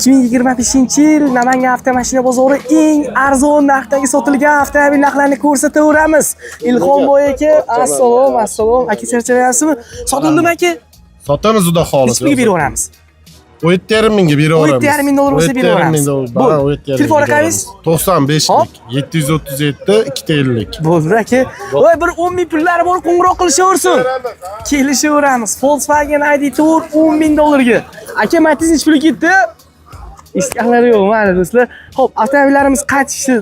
2025-yil Namangan avtomashina bozori eng arzon narxdagi sotilgan avtomobil narxlarini ko'rsataveramiz. Ilhom boy aka, assalom. Aka charchamayapsizmi? Sotildimi aka? Sotamiz juda xolis. Nechga beraveramiz? 17,5 mingga beraveramiz. 17,5 ming dollar bo'lsa beraveramiz. Telefon raqamingiz? 95 737 250. Bo'ldi aka. Voy, bir 10 ming pullari bor, qo'ng'iroq qilishaversin. Kelishaveramiz. Volkswagen ID Tour 10 ming dollarga. Aka, Matiz nech pul ketdi? Iskaqlari yo'q, mayli do'stlar. Xo'p, avtomobillarimiz qaytishni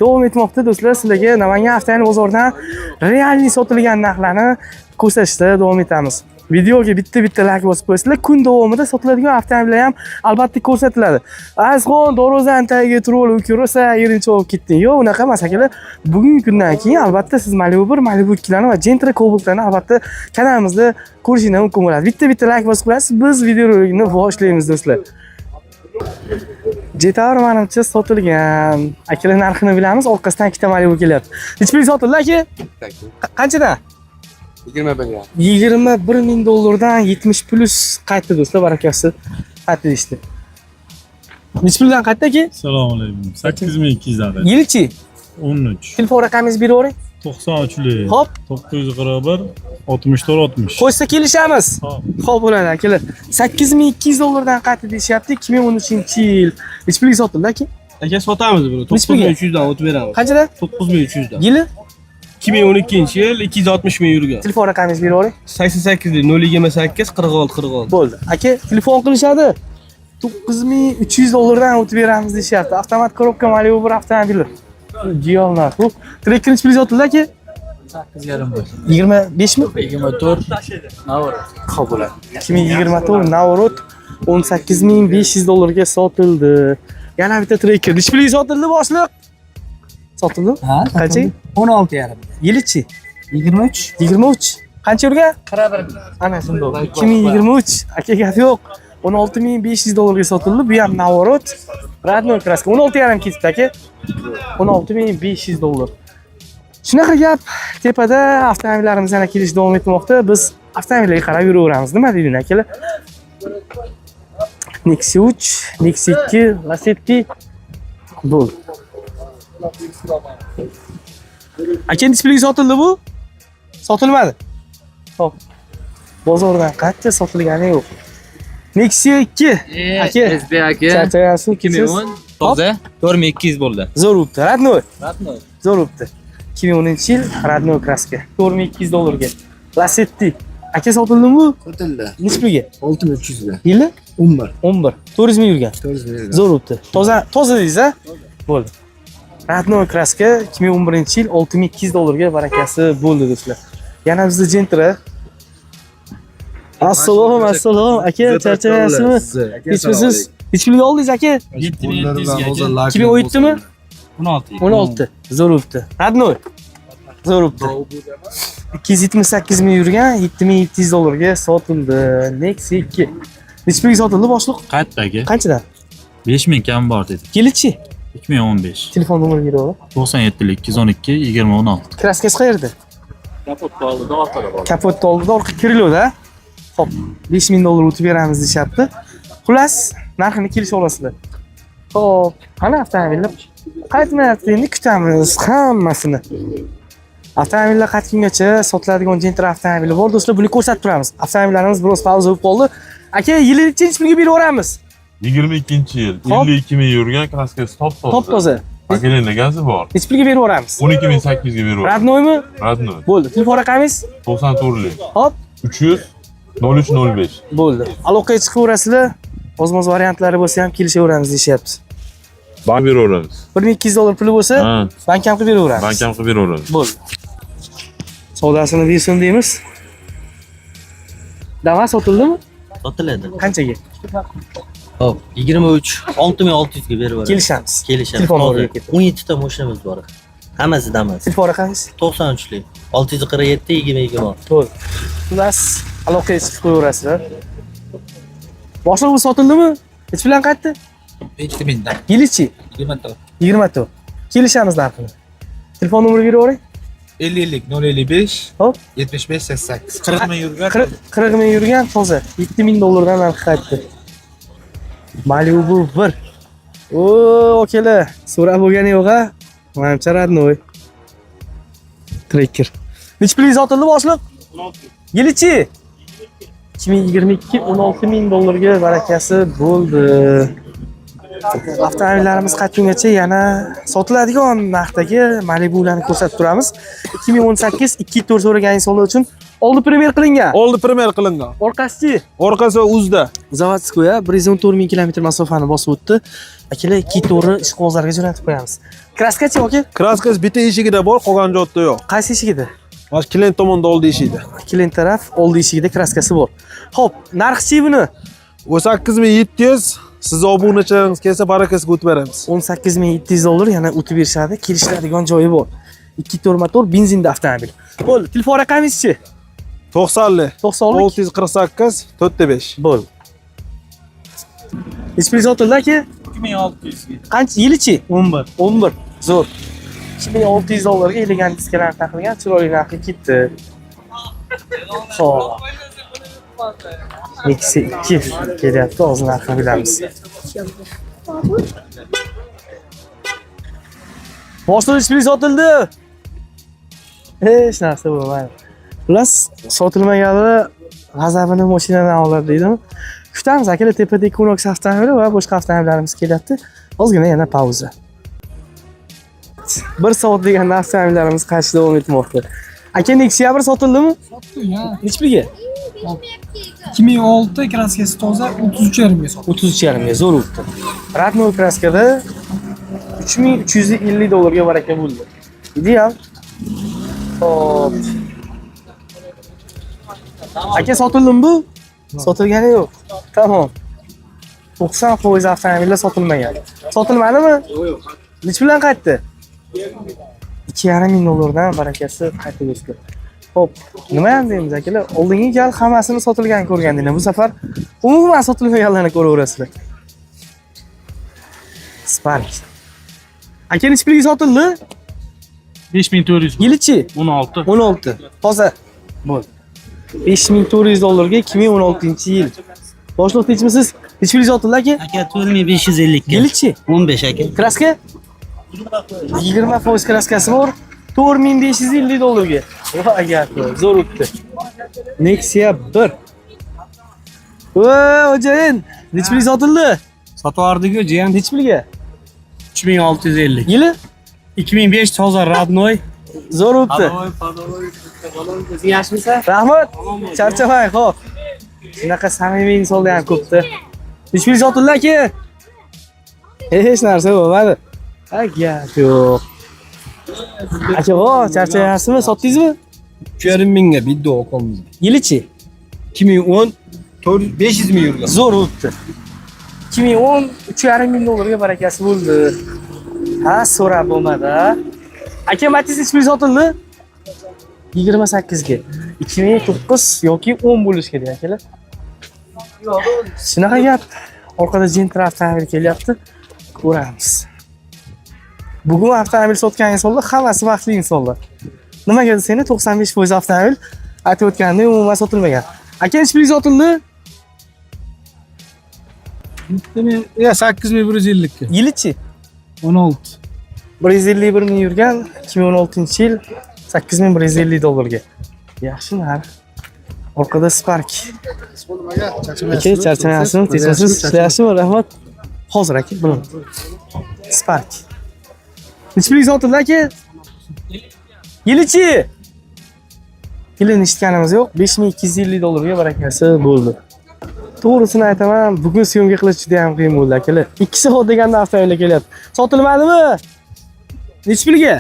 davom etmoqda do'stlar. Sizlarga Namangan avtomobil bozoridan realniy sotilgan narxlarni ko'rsatishda davom etamiz. Videoga bitta like bosib qo'ysanglar, kun davomida sotiladigan avtomobillar ham albatta ko'rsatiladi. Azxon Dorozan tagiga turib ko'rsa, yerinchi olib ketding. Yo'q, unaqa emas akalar. Bugungi kundan keyin albatta siz Malibu 1, Malibu 2 larni va Gentra Cobalt-larni albatta kanalimizda ko'rishingiz mumkin bo'ladi. Bitta like bosib qo'yasiz, biz videorolikni boshlaymiz do'stlar. Jetaur manimcha sotilgan. Akalar narxini bilamiz, orqasidan ikkita Malibu kelyapti. Nech pulga sotildi aka? Qanchadan? 21 ming dollardan 70 plus qaytdi do'stlar, barakasi. Qaytdi ishdi. Nech puldan qaytdi aka? Assalomu alaykum. 8200 dan. Yilchi? 13. Telefon raqamingizni beravering. 93lik. Hop. 941 64 60. Qo'ysa kelishamiz. Xo'p bo'ladi akalar. 8200 dollardan qaytdi deyapti. 2013-yil. Nech pulga sotildi aka? Aka sotamiz buni. 9300 dan o'tib beramiz. Qanchadan? 9300 dan. Yili? 2012-yil 260 ming yurgan. Telefon raqamingizni beravering. 88 028 46 46. Bo'ldi. Aka, telefon qilishadi. 9300 dollardan o'tib beramiz deyapti. Avtomat korobka Malibu 1 avtomobili. Giyollar. Bu Tracker nech pulga sotildi aka? 8,5. 25 mi? 24. Navrot. Xo'p bo'ladi. 2024 Navrot 18500 dollarga sotildi. Yana bitta Tracker nech pulga sotildi boshliq? Sotildimi? Ha, qanchaga? 16,5. Yilichi? 23. 23. Qancha yurgan? 41. Ana shunday. 2023. Aka gap yo'q. 16500 dollarga sotildi. Bu ham Navrot. Radnoy kraska 16,5 ketdi aka. 16500 dollar. Shunaqa gap, tepada avtomobillarimiz yana kelish davom etmoqda. Biz avtomobillarga qarab yuraveramiz. Nima deydi akalar? Nexia 3, Nexia 2, Lacetti. Bu. Aka displey sotildi bu? Sotilmadi. Xo'p. Bozordan qancha sotilgani yo'q. Nexia 2. Aka, SB aka. Charchayapsiz. 2010 toza 4200 bo'ldi. Zo'r o'pdi. Radnoy. Ratnoy. Zo'r o'pdi. 2010-yil Radnoy kraska. 4200 dollarga. Lacetti. Aka sotildimi bu? Sotildi. Nech pulga? 6300 ga. Yili? 11. 11. 400 ming yurgan. 400 ming. Zo'r o'pdi. Toza deysiz a? Bo'ldi. Radnoy kraska 2011-yil 6200 dollarga barakasi bo'ldi do'stlar. Yana bizda Gentra. Assalom. Aka charchamayapsizmi? Hechmisiz? Nech pulga oldingiz aka? 2017 mi? 16. Zo'r o'pdi. Radnoy. Zo'r o'pdi. 278 ming yurgan 7700 dollarga sotildi. Nexia 2. Nech pulga sotildi boshliq? Qaytdi aka. Qanchadan? 5000 kam bor dedi. Yilichi? 2015. Telefon nomeri beravering. 97lik 212 2016. Kraskasi qayerda? Kapotda oldida orqada bor. Kapotda oldida orqa kirilovda. Xo'p, 5000 dollar o'tib beramiz deyapti. Xullas, narxini kelisha olasizlar. Xo'p, qani avtomobillar? Qaytmayapti, endi kutamiz hammasini. Avtomobillar qaytgungacha sotiladigan Gentra avtomobili bor do'stlar, buni ko'rsatib turamiz. Avtomobillarimiz biroz pauza bo'lib qoldi. Aka, yilichi nech pulga beraveramiz? 22-yil 52 ming yurgan kraskasi top-toza. Top-toza. Akelenda gazi bor. Nech pulga beraveramiz? 12800 ga beraveramiz. Radnoymi? Radnoy. Bo'ldi. Telefon raqamingiz? 94lik. Hop, 300 0305. bo'ldi. Aloqaga chiqaverasizlar. O'zimiz variantlari bo'lsa ham kelishaveramiz deyapti. Bank beraveramiz. 1200 dollar puli bo'lsa, Ha, bank ham qilib beraveramiz. bank ham qilib beraveramiz. Bo'ldi. Savdosini bersin deymiz. Dava sotildimi? Sotiladi. Qanchaga? Hop, 23 6600 ga berib Kelishamiz. Kelishamiz. Telefon nomeriga keting. 17 ta mashinamiz bor. Hammasi damas. Telefon raqamingiz? 93lik 647 2020. Bo'ldi. Xullas, aloqaga chiqib qo'yaverasizlar. Boshliq bu sotildimi? Nech bilan qaytdi? 7000 dan. Yilichi? 20. Kelishamiz narxini. Telefon nomeri beravering. 50lik 055 Hop. 75 88. 40 ming yurgan. 40 ming yurgan toza. 7000 dollardan narxi qaytdi. Malibu 1. O, akalar, so'rab bo'lgani yo'q-a? Menimcha radnoy. Tracker. Nech pulga sotildi boshliq? 16. Yilichi? 2022 $16,000 dollarga barakasi bo'ldi. Avtomobillarimiz qachongacha yana sotiladigan narxdagi Malibularni ko'rsatib turamiz. 2018 2.4 so'ragan insonlar uchun oldi premyer qilingan. Oldi premyer qilingan. Orqasi Orqasi o'zda. Zavodskoya 114 ming kilometr masofani bosib o'tdi. Akalar 2.4 ishqibozlarga jo'natib qo'yamiz. Kraskachi yoki? Kraskasi bitta eshigida bor, qolgan joyda yo'q. Qaysi eshigida? Mana klient tomonda oldi eshigida. Klient taraf oldi eshigida kraskasi bor. Xo'p, narxi buni? 18700. Siz obunachilaringiz kelsa barakasiga o'tib beramiz. 18700 dollar yana o'tib berishadi. Kelishadigan joyi bor. 2.4 motor benzinli avtomobil. Bo'ldi, telefon raqamingiz-chi? 90 90lik 648 4.5. bo'ldi. Nechta sotildi aka? 2600 ga. Qancha yilichi? 11. 11. Zo'r. 2600 dollarga elegant diskalar taqilgan, chiroyli narxga ketdi. Xo'p. Nexia 2 kelyapti, hozir narxini bilamiz. Boshqa nechta sotildi? Hech narsa bo'lmadi. Xullas, sotilmaganlar g'azabini mashinadan oladi deydimi? Kutamiz akalar, tepada Equinox avtomobili va boshqa avtomobillarimiz kelyapti. Ozgina yana pauza. 1 soat degan avtomobillarimiz qaytishda davom etmoqda. Aka, Nexia 1 sotildimi? Sotdim. Nech pulga? 2006 kraskasi toza 33,5 ga sotdim. 33,5 ga zo'r o'tdi. Radnoy kraskada 3350 dollarga baraka bo'ldi. Ideal. Hop. Aka, sotildimi bu? Sotilgani yo'q. Tamom. 90% avtomobillar sotilmagan. Sotilmadimi? Yo'q. Nech bilan qaytdi? 2,5 dollardan barakasi qaytib o'tdi. Xo'p, nima ham deymiz akalar? Oldingi gal hammasini sotilgan ko'rgandinglar. Bu safar umuman sotilmaganlarni ko'raverasizlar. Spark. Aka, nech pulga sotildi? 5400. Yilichi? 16. 16. Hozir. Bo'ldi. 5400 dollarga 2016-yil. Boshliq tinchmisiz? Nech pulga sotildi aka? Aka 4550 ga. Yilichi? 15 aka. Kraska? 20% kraskasi bor. 4550 dollarga. Voy gap, zo'r o'tdi. Nexia 1. Voy, o'jayin. Nech pulga sotildi? Sotvardiku jiyan Nech pulga? 3650. Yili? 2005 toza radnoy. Zo'r o'tdi. Rahmat. Charchamang, xo'p. Shunaqa samimiy insonlar ham ko'pda. Nech pulga sotildi aka? Hech narsa bo'lmadi. Gap yo'q. Aka, charchayapsizmi? Sotdingizmi? 3,5 ga biddo oqamiz. Yilichi? 2010 500 ming yurgan. Zo'r o'tdi. 2010 3,5 dollarga barakasi bo'ldi. Ha, so'rab bo'lmadi. Aka, Matiz nech pulga sotildi? 28 ga. 2009 yoki 10 bo'lish kerak akalar. Shunaqa gap. Orqada Gentra avtomobil kelyapti. Ko'ramiz. Bugun avtomobil sotgan insonlar hammasi vaqtli insonlar. Nimaga desanglar 95% avtomobil aytib o'tganimdek umuman sotilmagan. Aka, nech pulga sotildi? Ya 8150 ga. Yilichi? 16. 151 ming yurgan 2016-yil 8150 dollarga. Yaxshi narx. Orqada Spark. Aka, charchamayapsizmi? Tinchmisiz? Ishlayapsizmi? Rahmat. Hozir aka, bilaman. Spark. Nech pulga sotildi aka? Yilichi? Yilini eshitganimiz yo'q. 5250 dollarga barakasi bo'ldi. To'g'risini aytaman, bugun syomka qilish juda ham qiyin bo'ldi akalar. 2 soat deganda avtomobil kelyapti. Sotilmadimi? Nech pulga?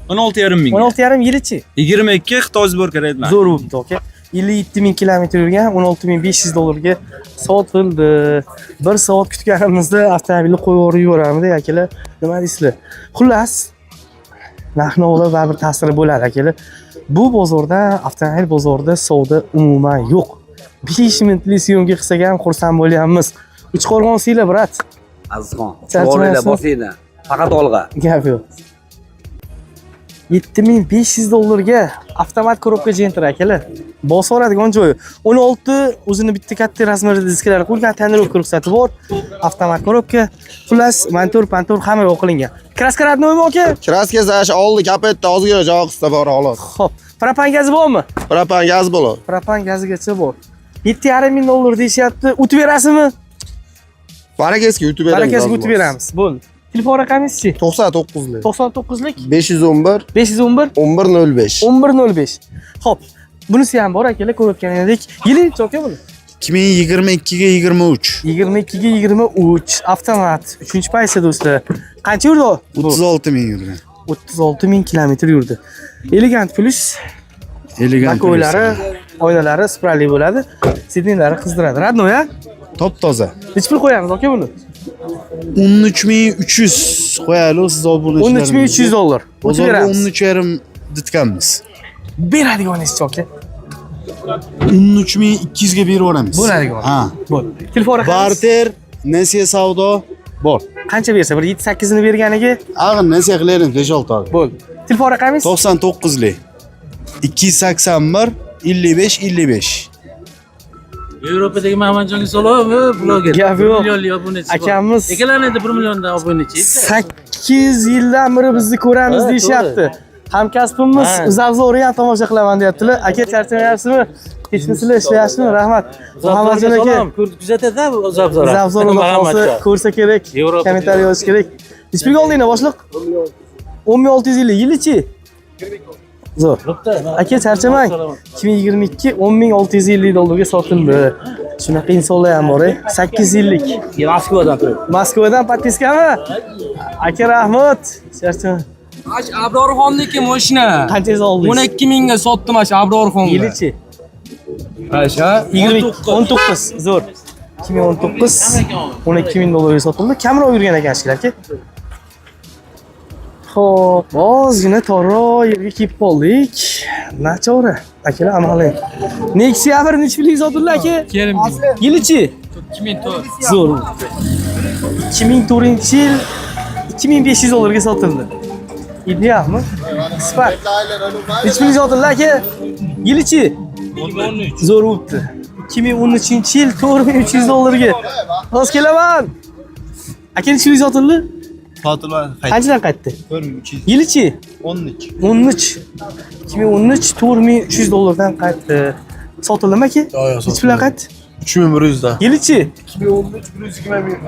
16,5 ming. 16,5 yilichi? 22 Xitoy sborka raytman. Zo'r o'tdi aka. 57 ming kilometr yurgan 16500 dollarga sotildi. 1 soat kutganimizda avtomobilni qo'yib yuboramiz akalar. Nima deysizlar? Xullas, narx-navolar baribir ta'siri bo'ladi akalar. Bu bozorda, avtomobil bozorida savdo umuman yo'q. 5 minutli syomka qilsak ham xursand bo'lyapmiz. Uchqo'rg'onsizlar, brat. Azizxon, o'g'linglar bosinglar. Faqat olg'a. Gap yo'q. $7500 avtomat korobka Gentra akalar. Bosvoradigan joyi. 16 o'zini bitta katta razmerli disklari qo'ygan, tonirovka ruxsati bor. Avtomat korobka, plus motor, pantor hamma yo'q qilingan. Kraska radnoymi aka? Kraska zash oldi, kapetda ozgina joy qisda bor xolos. Xo'p, propan gazi bormi? Propan gaz bo'ladi. Propan gazigacha bor. $7,500 deyishyapti. O'tib berasizmi? Barakasga yutib beramiz. Barakasga o'tib beramiz. Bo'ldi. Telefon raqamingiz-chi? 99lik. 99lik 511 511 1105. 1105. Xo'p, bunisi ham bor akalar, ko'rib o'tganingizdek. Yili aka buni? 2022 ga 23. 22 ga 23 avtomat. 3-paysa do'stlar. Qancha yurdi? 36 ming yurgan. 36 ming kilometr yurdi. Elegant plus. Elegant. Bakoylari, oynalari sprayli bo'ladi. Sidinlari qizdiradi. Radnoy a? Top toza. Nech pul qo'yamiz aka buni? 13300 qo'yali siz obunachilar. $13,300. O'tib beramiz. 13,5 ditganmiz. Beradiganingiz aka. 13200 ga berib yuboramiz. Bo'ladigan. Ha. Bo'ldi. Telefon raqamingiz? Barter, nasiya savdo bor. Qancha bersa? Bir 7-8 ni berganiga Ag'in nasiya qilaylik 5-6 oy. bo'ldi. Telefon raqamingiz? 99lik. 281 55 55. Yevropadagi Mahmadjonga salom, bloger. Gap yo'q. Millionli obunachi bor. Akamiz Akalarni endi 1 milliondan obunachi. 8 yildan beri bizni ko'ramiz deyishyapti. Hamkasbimiz Zavzori ham tomosha qilaman deyaptilar. Aka charchamayapsizmi? Kechmisizlar, ishlayapsizmi? Rahmat. Muhammadjon aka Kuzatadi Zavzor. Zavzor bahosi ko'rsa kerak, kommentariy yozish kerak. Nech pulga oldinglar boshliq? 10650 yilichi? Zo'r. Aka charchamang. 2022 $10,650 ga sotildi. Shunaqa insonlar ham bor, 8 yillik. Moskvadan turib. Moskvadan podpiskami? Aka rahmat. Charchamang. Abrorxonniki mashina. Qancha oldingiz? 12 mingga sotdim ash Abrorxonga. Yilichi? Asha 19. Zo'r. 2019 $12,000 ga sotildi. Kamroq yurgan ekan aka. Xo'p, ozgina torro yerga kelib qoldik. Nachora. Akalar amaling. Nexia 1 nech pulga sotildi aka? Yilichi? 2004. Zo'r. 2004-yil $2,500 ga sotildi. Idealmi? Spark. Nech pulga sotildi aka? Yilichi? 2013. Zo'r o'tdi. 2013-yil $4,300 ga. Rost kelaman. Aka nech pulga sotildi? Sotilmadi. Qanchadan qaytdi? 4300. Yilichi? 13. 13. 2013 $4,300 dan qaytdi. Sotildimi aka? Nech pulga qaytdi? 3100 dan. Yilichi? 2013 120 ming.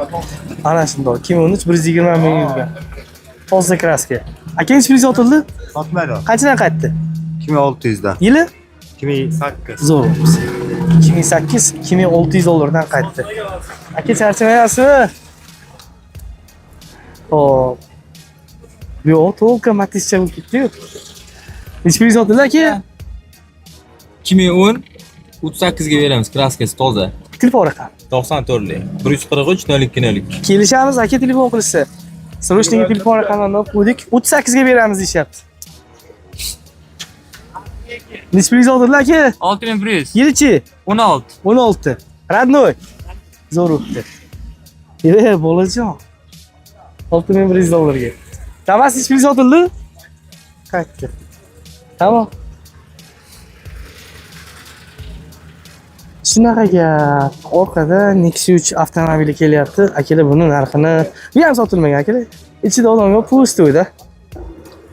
Ana shundoq. 2013 120 ming yurgan. Toza kraska. Aka nech pulga sotildi? Sotmadi. Qanchadan qaytdi? 2600 dan. Yili? 2008. Zo'r. 2008 $2,600 dan qaytdi. Aka charchamayapsizmi? Hop. Yo'q, to'g'ri matizcha bo'lib ketdi-yu. Nech pulga sotildi aka? 2010 38 ga beramiz, kraskasi toza. Telefon raqam. 94lik. 143 0202. Kelishamiz aka telefon qilishsa. Srochniga telefon raqamini olib qo'ydik. 38 ga beramiz deyapti. Nech pulga sotildi aka? 6100. Yilichi? 16. 16. Radnoy. Zo'r o'tdi. Bolajon. $6,100 ga. Damas nech pulga sotildi? Qaytdi. Tamam. Shunaqa gap. Orqada Nexia 3 avtomobili kelyapti. Akalar buni narxini bu ham sotilmagan akalar. Ichida odam yo'q, pustoyda.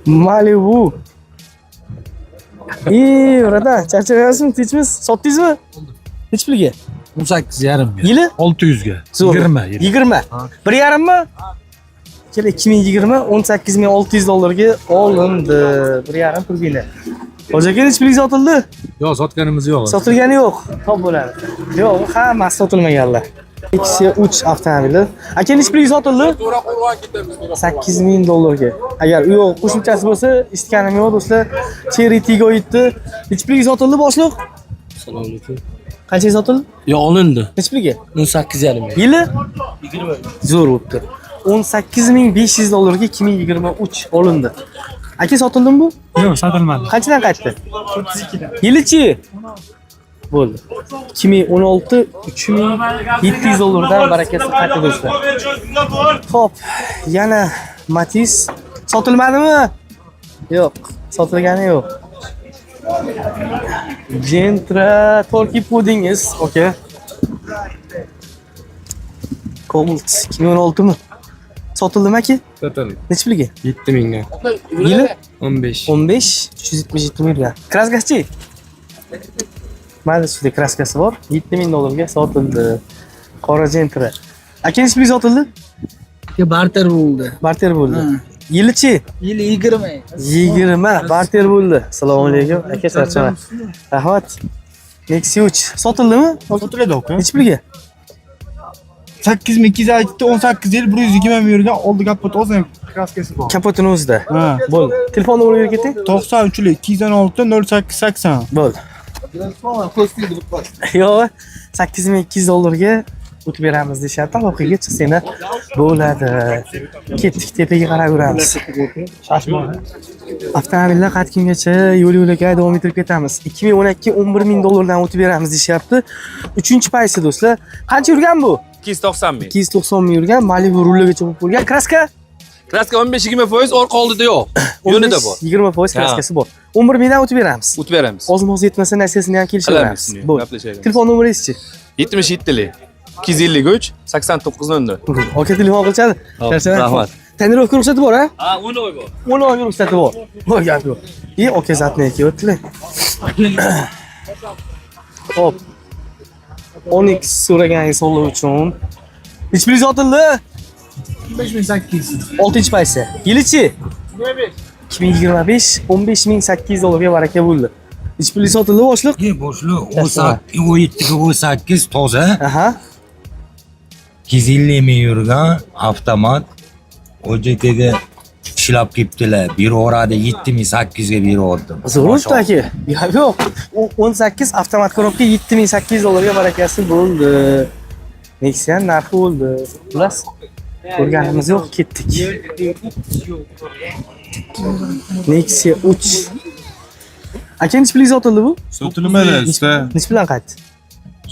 Malibu. Brada, charchamayapsizmi? Tinchmiz? Sotdingizmi? Nech pulga? 18,5 ga. Yili? 600 ga. Zo'r. 20. 20. 1,5 mi? Kelar 2020 $18,600 ga olindi. 1,5 turbina. Hozirga nech pulga sotildi? Yo'q, sotganimiz yo'q. Sotilgani yo'q. Top bo'ladi. Yo'q, hammasi sotilmaganlar. Nexia 3 avtomobili. Aka nech pulga sotildi? $8,000 ga. Agar u yo'q qo'shimchasi bo'lsa, eshitganim yo'q do'stlar. Cherry Tiggo yetdi. Nech pulga sotildi boshliq? Assalomu alaykum. Qanchaga sotildi? Yo'q, olindi. Nech pulga? 18,5 ming. Yili? 20. Zo'r o'tdi. $18,500 ga 2023 olindi. Aka sotildimi bu? Yo'q, sotilmadi. Qanchadan qaytdi? 32 dan. Yilichi? Bo'ldi. 2016 $3,700 dan barakasi qaytdi do'stlar. Xo'p, yana Matiz sotilmadimi? Yo'q, sotilgani yo'q. Gentra Turkey pudingiz, okey. Colt 2016 mi? Sotildimi aka? Sotildi. Necha pulga? 7000 ga. Yili 15. 15 377 million. Kraskasi? Mana shunday kraskasi bor. 7000 dollarga sotildi. Qora Gentra. Aka necha pulga sotildi? Barter bo'ldi. Barter bo'ldi. Yilichi? Yili 20. 20 barter bo'ldi. Assalomu alaykum. Aka charchaman. Rahmat. Nexia 3 sotildimi? Sotiladi aka. Necha pulga? 8200 18 yil 120 ming yurgan oldi kapot o'zim kraskasi bor. Kapotini o'zida. Ha. Bo'ldi. Telefon nomeriga keting. 93 216 0880. Bo'ldi. Yo'q, 8200 dollarga o'tib beramiz deyapti. Aloqaga chiqsanglar bo'ladi. Ketdik, tepaga qarab yuramiz. Avtomobillar qatkingacha yo'l-yo'lakay davom ettirib ketamiz. 2012 11 ming dollardan o'tib beramiz deyapti. 3-paysi do'stlar. Qancha yurgan bu? 290 ming. 290 ming yurgan, Malibu rullagacha bo'lib bo'lgan. Kraska? Kraska 15-20% orqa oldida yo'q. Yo'lida bor. 20% kraskasi bor. 11 mingdan o'tib beramiz. O'tib beramiz. Ozmoz yetmasa narsasini ham kelishaveramiz. Bo'ldi. Gaplashaylik. Telefon nomeringiz-chi? 77lik 253 89 Aka telefon qilchadi. Rahmat. Tonirovka ruxsati bor, ha? Ha, 10 oy bor. 10 oylik ruxsati bor. Voy gap yo'q. Aka zatniki o'tdilar. Hop. Onyx so'raganingiz so'lov uchun. Necha pulga sotildi? 5800. 6-paysi. Yilichi? 2025 15800 dollarga baraka bo'ldi. Necha pulga sotildi boshliq? Boshliq 17-18 toza. Aha. 250 ming yurgan avtomat. OJTga ishlab ketdilar. Beraveradi 7800 ga beraverdim. Zo'rda aka. Gap yo'q. 18 avtomat korobka 7800 dollarga barakasi bo'ldi. Nexia narxi bo'ldi. Xullas, ko'rganimiz yo'q, ketdik. Nexia 3. Aka necha pulga sotildi bu? Sotilmadi, usta. Necha bilan qaytdi?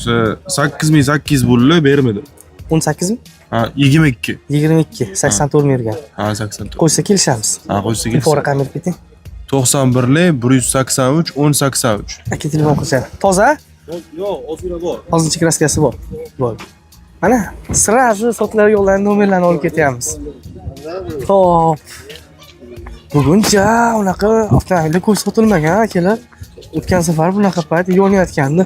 8800 bo'ldi, bermadi. 18 mi? Ha, 22. 22, 84 ming yurgan. Ha, 84. Qo'ysa kelishamiz. Ha, qo'ysa Telefon raqamini keting. 91 183 1083. Aka telefon qilishadi. Toza? Yo'q, ozgina bor. Hozircha kraskasi bor. Bo'ldi. Mana sразу sotilar yo'llarning nomerlarini olib ketyapmiz. Xo'p. Buguncha unaqa avtomobillar ko'p sotilmagan akalar. O'tgan safar bunaqa payt yonayotgandi.